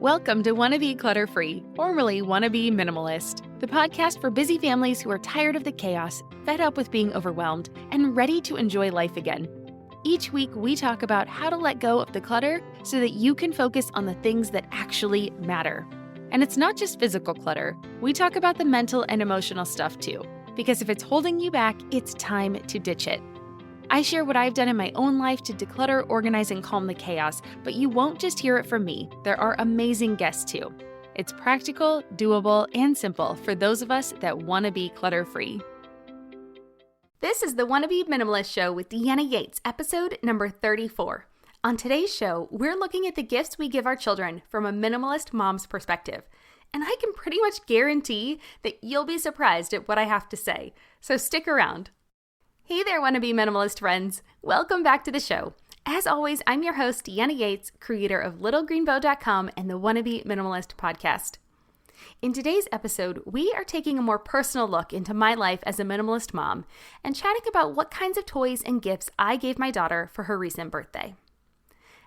Welcome to Wanna Be Clutter-Free, formerly Wanna Be Minimalist, the podcast for busy families who are tired of the chaos, fed up with being overwhelmed, and ready to enjoy life again. Each week, we talk about how to let go of the clutter so that you can focus on the things that actually matter. And it's not just physical clutter. We talk about the mental and emotional stuff too, because if it's holding you back, it's time to ditch it. I share what I've done in my own life to declutter, organize, and calm the chaos, but you won't just hear it from me. There are amazing guests too. It's practical, doable, and simple for those of us that want to be clutter-free. This is the Wanna Be Minimalist Show with Deanna Yates, episode number 34. On today's show, we're looking at the gifts we give our children from a minimalist mom's perspective. And I can pretty much guarantee that you'll be surprised at what I have to say. So stick around. Hey there, Wanna Be Minimalist friends. Welcome back to the show. As always, I'm your host, Deanna Yates, creator of littlegreenbow.com and the Wanna Be Minimalist podcast. In today's episode, we are taking a more personal look into my life as a minimalist mom and chatting about what kinds of toys and gifts I gave my daughter for her recent birthday.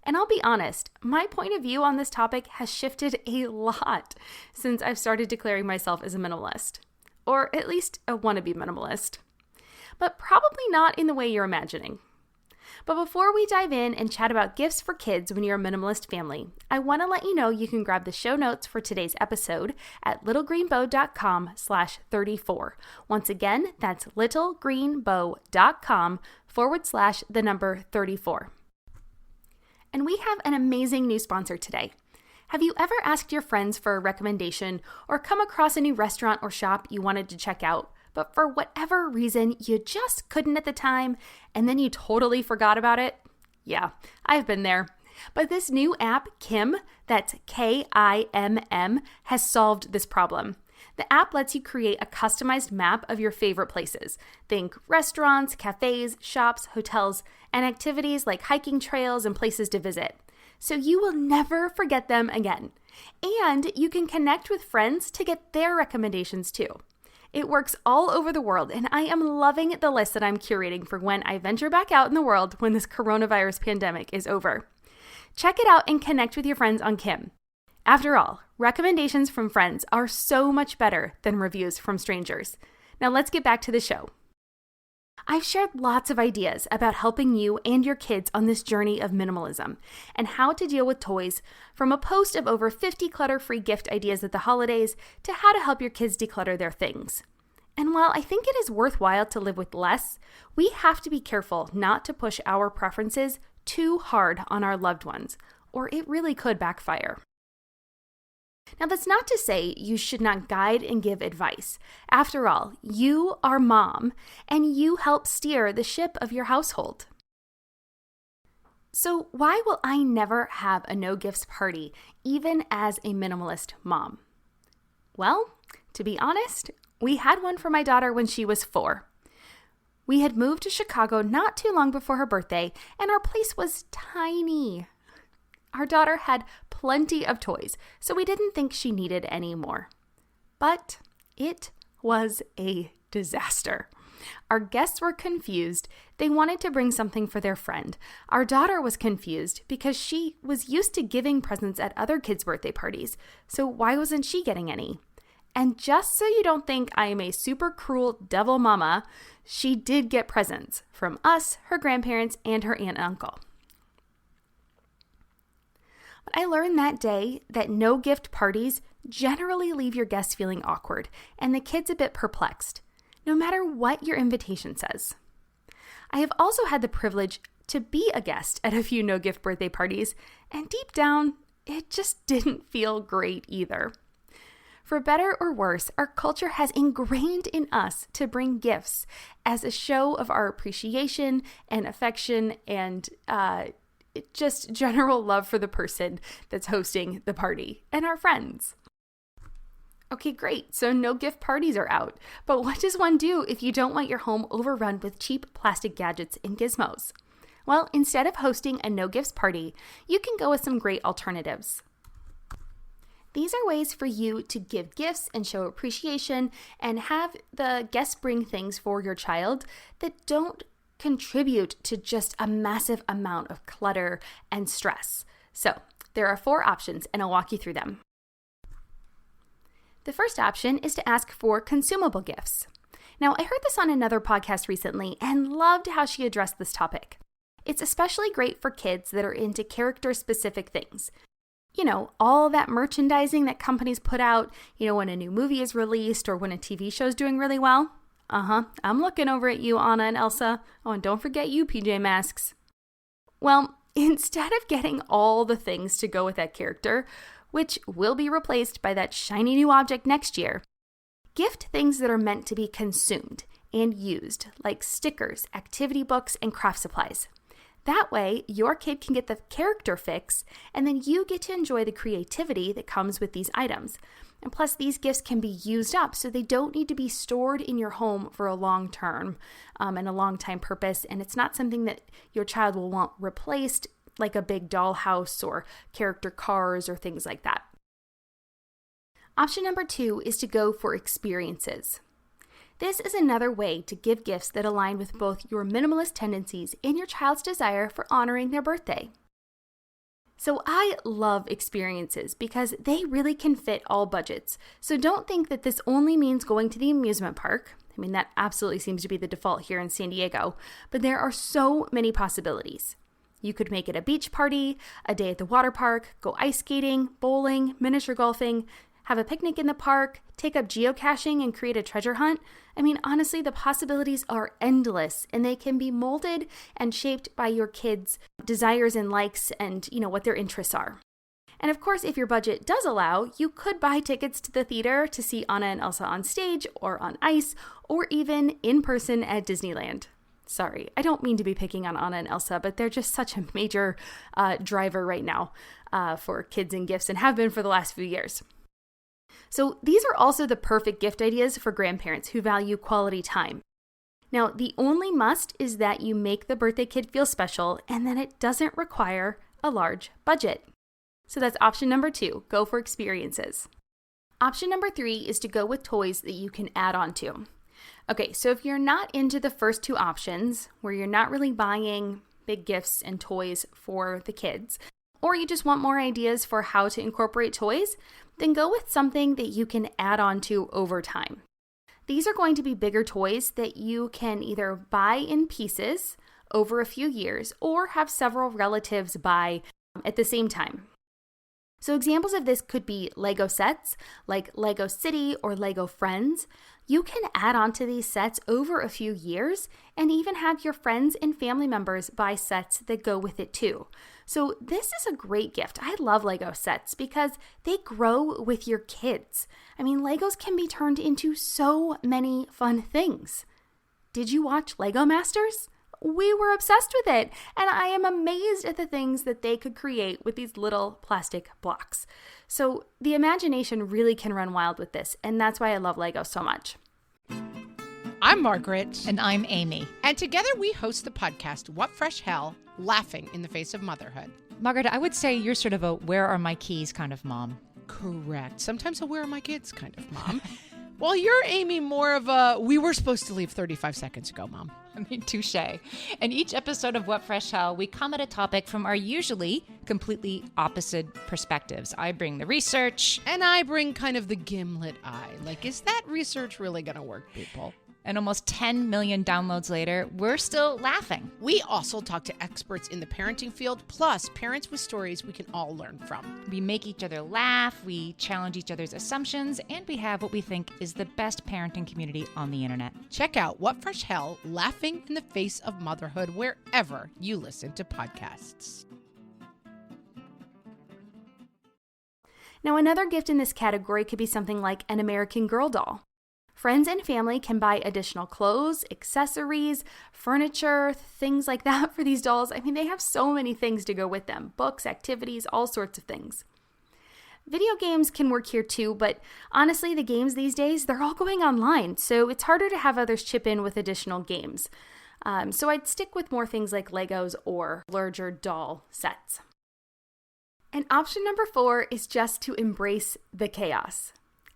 And I'll be honest, my point of view on this topic has shifted a lot since I've started declaring myself as a minimalist, or at least a wannabe minimalist. But probably not in the way you're imagining. But before we dive in and chat about gifts for kids when you're a minimalist family, I want to let you know you can grab the show notes for today's episode at littlegreenbow.com/34. Once again, that's littlegreenbow.com/34. And we have an amazing new sponsor today. Have you ever asked your friends for a recommendation or come across a new restaurant or shop you wanted to check out, but for whatever reason, you just couldn't at the time, and then you totally forgot about it? Yeah, I've been there. But this new app, Kim, that's Kimm, has solved this problem. The app lets you create a customized map of your favorite places. Think restaurants, cafes, shops, hotels, and activities like hiking trails and places to visit. So you will never forget them again. And you can connect with friends to get their recommendations too. It works all over the world, and I am loving the list that I'm curating for when I venture back out in the world when this coronavirus pandemic is over. Check it out and connect with your friends on Kim. After all, recommendations from friends are so much better than reviews from strangers. Now let's get back to the show. I've shared lots of ideas about helping you and your kids on this journey of minimalism and how to deal with toys, from a post of over 50 clutter-free gift ideas at the holidays to how to help your kids declutter their things. And while I think it is worthwhile to live with less, we have to be careful not to push our preferences too hard on our loved ones, or it really could backfire. Now, that's not to say you should not guide and give advice. After all, you are mom, and you help steer the ship of your household. So why will I never have a no-gifts party, even as a minimalist mom? Well, to be honest, we had one for my daughter when she was 4. We had moved to Chicago not too long before her birthday, and our place was tiny. Our daughter had plenty of toys, so we didn't think she needed any more. But it was a disaster. Our guests were confused. They wanted to bring something for their friend. Our daughter was confused because she was used to giving presents at other kids' birthday parties, so why wasn't she getting any? And just so you don't think I am a super cruel devil mama, she did get presents from us, her grandparents, and her aunt and uncle. I learned that day that no gift parties generally leave your guests feeling awkward and the kids a bit perplexed, no matter what your invitation says. I have also had the privilege to be a guest at a few no gift birthday parties, and deep down, it just didn't feel great either. For better or worse, our culture has ingrained in us to bring gifts as a show of our appreciation and affection and just general love for the person that's hosting the party and our friends. Okay, great. So no gift parties are out. But what does one do if you don't want your home overrun with cheap plastic gadgets and gizmos? Well, instead of hosting a no gifts party, you can go with some great alternatives. These are ways for you to give gifts and show appreciation and have the guests bring things for your child that don't contribute to just a massive amount of clutter and stress. So There are 4 options, and I'll walk you through them. The first option is to ask for consumable gifts. Now, I heard this on another podcast recently and loved how she addressed this topic. It's especially great for kids that are into character-specific things. You know, all that merchandising that companies put out, when a new movie is released or when a TV show is doing really well. I'm looking over at you, Anna and Elsa. Oh, and don't forget you, PJ Masks. Well, instead of getting all the things to go with that character, which will be replaced by that shiny new object next year, gift things that are meant to be consumed and used, like stickers, activity books, and craft supplies. That way, your kid can get the character fix, and then you get to enjoy the creativity that comes with these items. And plus, these gifts can be used up, so they don't need to be stored in your home for a long term and a long time purpose. And it's not something that your child will want replaced, like a big dollhouse or character cars or things like that. Option number 2 is to go for experiences. This is another way to give gifts that align with both your minimalist tendencies and your child's desire for honoring their birthday. So I love experiences because they really can fit all budgets. So don't think that this only means going to the amusement park. I mean, that absolutely seems to be the default here in San Diego, but there are so many possibilities. You could make it a beach party, a day at the water park, go ice skating, bowling, miniature golfing, have a picnic in the park, take up geocaching and create a treasure hunt. I mean, honestly, the possibilities are endless and they can be molded and shaped by your kids' desires and likes and, what their interests are. And of course, if your budget does allow, you could buy tickets to the theater to see Anna and Elsa on stage or on ice or even in person at Disneyland. Sorry, I don't mean to be picking on Anna and Elsa, but they're just such a major driver right now for kids and gifts and have been for the last few years. So these are also the perfect gift ideas for grandparents who value quality time. Now, the only must is that you make the birthday kid feel special and that it doesn't require a large budget. So that's option number 2, go for experiences. Option number 3 is to go with toys that you can add on to. Okay, so if you're not into the first 2 options, where you're not really buying big gifts and toys for the kids, or you just want more ideas for how to incorporate toys, then go with something that you can add on to over time. These are going to be bigger toys that you can either buy in pieces over a few years or have several relatives buy at the same time. So examples of this could be Lego sets, like Lego City or Lego Friends. You can add on to these sets over a few years and even have your friends and family members buy sets that go with it too. So this is a great gift. I love Lego sets because they grow with your kids. I mean, Legos can be turned into so many fun things. Did you watch Lego Masters? We were obsessed with it, and I am amazed at the things that they could create with these little plastic blocks. So the imagination really can run wild with this, and that's why I love Lego so much. I'm Margaret. And I'm Amy. And together we host the podcast, What Fresh Hell? Laughing in the Face of Motherhood. Margaret, I would say you're sort of a where are my keys kind of mom. Correct. Sometimes a where are my kids kind of mom. Well, you're, Amy, more of a we were supposed to leave 35 seconds ago, Mom. I mean, touche. In each episode of What Fresh Hell, we come at a topic from our usually completely opposite perspectives. I bring the research. And I bring kind of the gimlet eye. Like, is that research really going to work, people? And almost 10 million downloads later, we're still laughing. We also talk to experts in the parenting field, plus parents with stories we can all learn from. We make each other laugh, we challenge each other's assumptions, and we have what we think is the best parenting community on the internet. Check out What Fresh Hell? Laughing in the Face of Motherhood wherever you listen to podcasts. Now, another gift in this category could be something like an American Girl doll. Friends and family can buy additional clothes, accessories, furniture, things like that for these dolls. I mean, they have so many things to go with them. Books, activities, all sorts of things. Video games can work here too, but honestly, the games these days, they're all going online, so it's harder to have others chip in with additional games. So I'd stick with more things like Legos or larger doll sets. And option number 4 is just to embrace the chaos.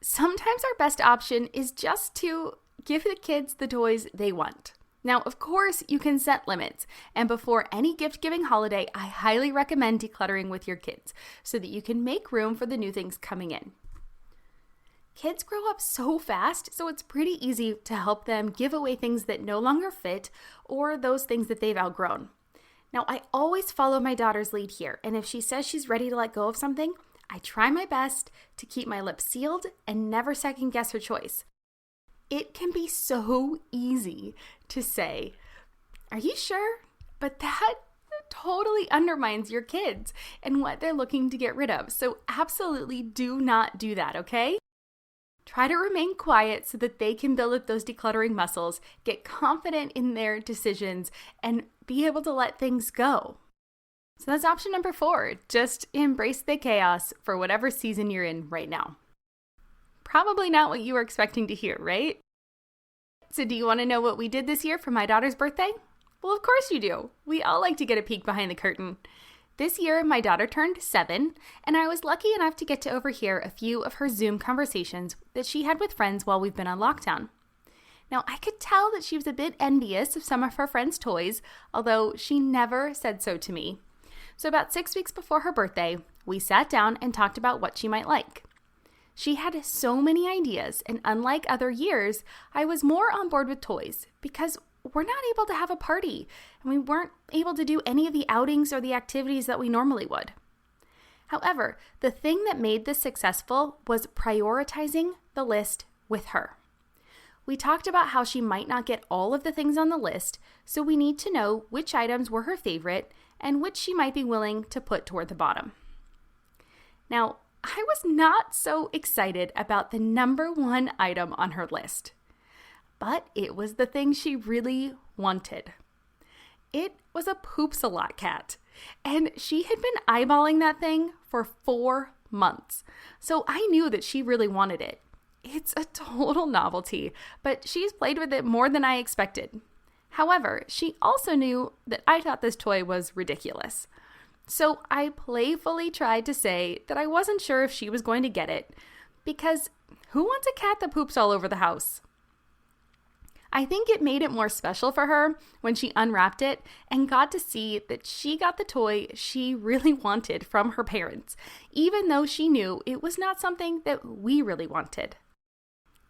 Sometimes our best option is just to give the kids the toys they want. Now, of course, you can set limits, and before any gift-giving holiday, I highly recommend decluttering with your kids so that you can make room for the new things coming in. Kids grow up so fast, so it's pretty easy to help them give away things that no longer fit or those things that they've outgrown. Now, I always follow my daughter's lead here, and if she says she's ready to let go of something, I try my best to keep my lips sealed and never second guess her choice. It can be so easy to say, "Are you sure?" But that totally undermines your kids and what they're looking to get rid of. So absolutely do not do that, okay? Try to remain quiet so that they can build up those decluttering muscles, get confident in their decisions, and be able to let things go. So that's option number 4. Just embrace the chaos for whatever season you're in right now. Probably not what you were expecting to hear, right? So do you want to know what we did this year for my daughter's birthday? Well, of course you do. We all like to get a peek behind the curtain. This year, my daughter turned 7, and I was lucky enough to get to overhear a few of her Zoom conversations that she had with friends while we've been on lockdown. Now, I could tell that she was a bit envious of some of her friends' toys, although she never said so to me. So about 6 weeks before her birthday, we sat down and talked about what she might like. She had so many ideas, and unlike other years, I was more on board with toys because we're not able to have a party, and we weren't able to do any of the outings or the activities that we normally would. However, the thing that made this successful was prioritizing the list with her. We talked about how she might not get all of the things on the list, so we need to know which items were her favorite and which she might be willing to put toward the bottom. Now, I was not so excited about the number 1 item on her list, but it was the thing she really wanted. It was a Poops-A-Lot cat, and she had been eyeballing that thing for 4 months, so I knew that she really wanted it. It's a total novelty, but she's played with it more than I expected. However, she also knew that I thought this toy was ridiculous. So I playfully tried to say that I wasn't sure if she was going to get it, because who wants a cat that poops all over the house? I think it made it more special for her when she unwrapped it and got to see that she got the toy she really wanted from her parents, even though she knew it was not something that we really wanted.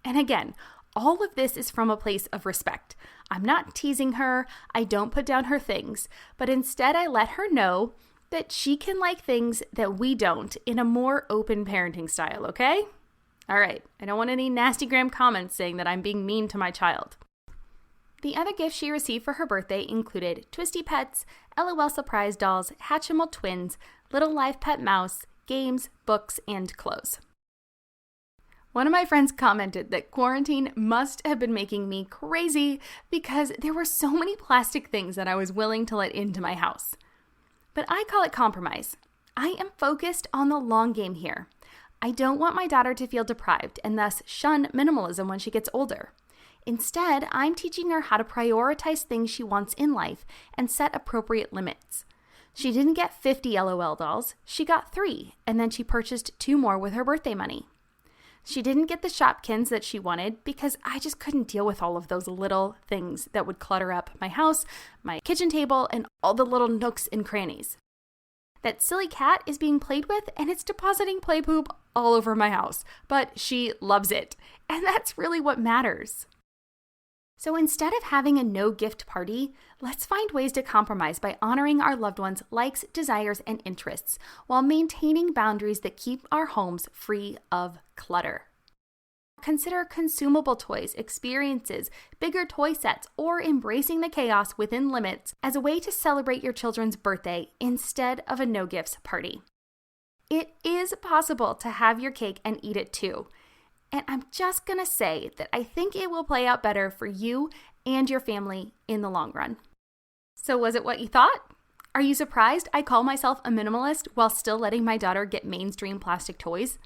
And again, all of this is from a place of respect. I'm not teasing her, I don't put down her things, but instead I let her know that she can like things that we don't in a more open parenting style, okay? All right, I don't want any nastygram comments saying that I'm being mean to my child. The other gifts she received for her birthday included Twisty Pets, LOL Surprise Dolls, Hatchimal Twins, Little Live Pet Mouse, games, books, and clothes. One of my friends commented that quarantine must have been making me crazy because there were so many plastic things that I was willing to let into my house. But I call it compromise. I am focused on the long game here. I don't want my daughter to feel deprived and thus shun minimalism when she gets older. Instead, I'm teaching her how to prioritize things she wants in life and set appropriate limits. She didn't get 50 LOL dolls, she got 3, and then she purchased 2 more with her birthday money. She didn't get the Shopkins that she wanted because I just couldn't deal with all of those little things that would clutter up my house, my kitchen table, and all the little nooks and crannies. That silly cat is being played with and it's depositing play poop all over my house, but she loves it, and that's really what matters. So instead of having a no gift party, let's find ways to compromise by honoring our loved ones' likes, desires, and interests while maintaining boundaries that keep our homes free of clutter. Consider consumable toys, experiences, bigger toy sets, or embracing the chaos within limits as a way to celebrate your children's birthday instead of a no gifts party. It is possible to have your cake and eat it too. And I'm just going to say that I think it will play out better for you and your family in the long run. So was it what you thought? Are you surprised I call myself a minimalist while still letting my daughter get mainstream plastic toys?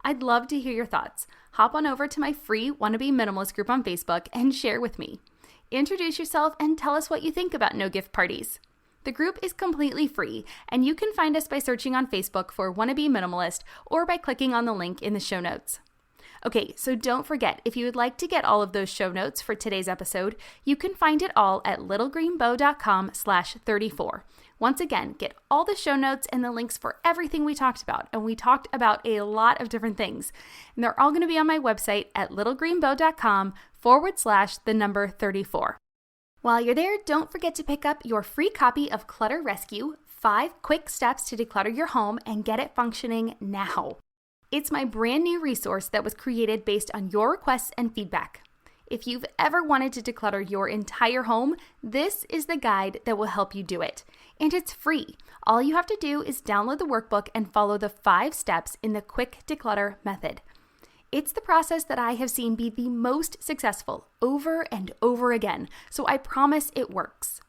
I'd love to hear your thoughts. Hop on over to my free Wannabe Minimalist group on Facebook and share with me. Introduce yourself and tell us what you think about no gift parties. The group is completely free, and you can find us by searching on Facebook for Wannabe Minimalist or by clicking on the link in the show notes. Okay, so don't forget, if you would like to get all of those show notes for today's episode, you can find it all at littlegreenbow.com/34. Once again, get all the show notes and the links for everything we talked about. And we talked about a lot of different things. And they're all going to be on my website at littlegreenbow.com/34. While you're there, don't forget to pick up your free copy of Clutter Rescue, 5 Quick Steps to Declutter Your Home and Get It Functioning Now. It's my brand new resource that was created based on your requests and feedback. If you've ever wanted to declutter your entire home, this is the guide that will help you do it. And it's free. All you have to do is download the workbook and follow the 5 steps in the Quick Declutter method. It's the process that I have seen be the most successful over and over again, so I promise it works.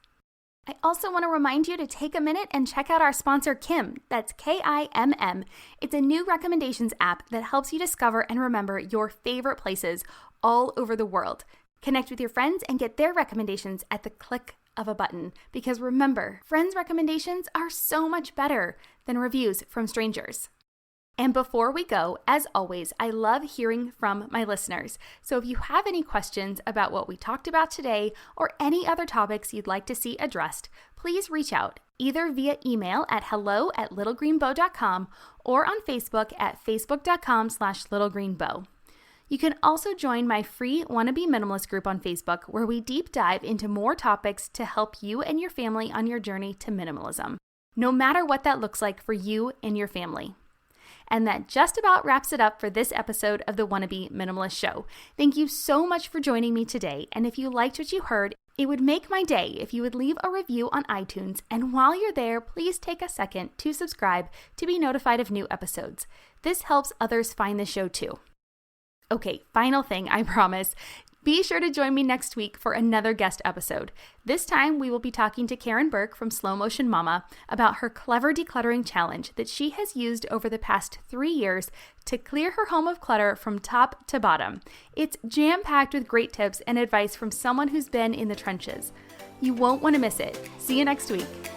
I also want to remind you to take a minute and check out our sponsor, Kim. That's Kimm. It's a new recommendations app that helps you discover and remember your favorite places all over the world. Connect with your friends and get their recommendations at the click of a button. Because remember, friends' recommendations are so much better than reviews from strangers. And before we go, as always, I love hearing from my listeners. So if you have any questions about what we talked about today or any other topics you'd like to see addressed, please reach out either via email at hello@littlegreenbow.com or on Facebook at facebook.com/littlegreenbow. You can also join my free Wannabe Minimalist group on Facebook, where we deep dive into more topics to help you and your family on your journey to minimalism, no matter what that looks like for you and your family. And that just about wraps it up for this episode of the Wannabe Minimalist Show. Thank you so much for joining me today. And if you liked what you heard, it would make my day if you would leave a review on iTunes. And while you're there, please take a second to subscribe to be notified of new episodes. This helps others find the show too. Okay, final thing, I promise. Be sure to join me next week for another guest episode. This time, we will be talking to Karen Burke from Slow Motion Mama about her clever decluttering challenge that she has used over the past 3 years to clear her home of clutter from top to bottom. It's jam-packed with great tips and advice from someone who's been in the trenches. You won't want to miss it. See you next week.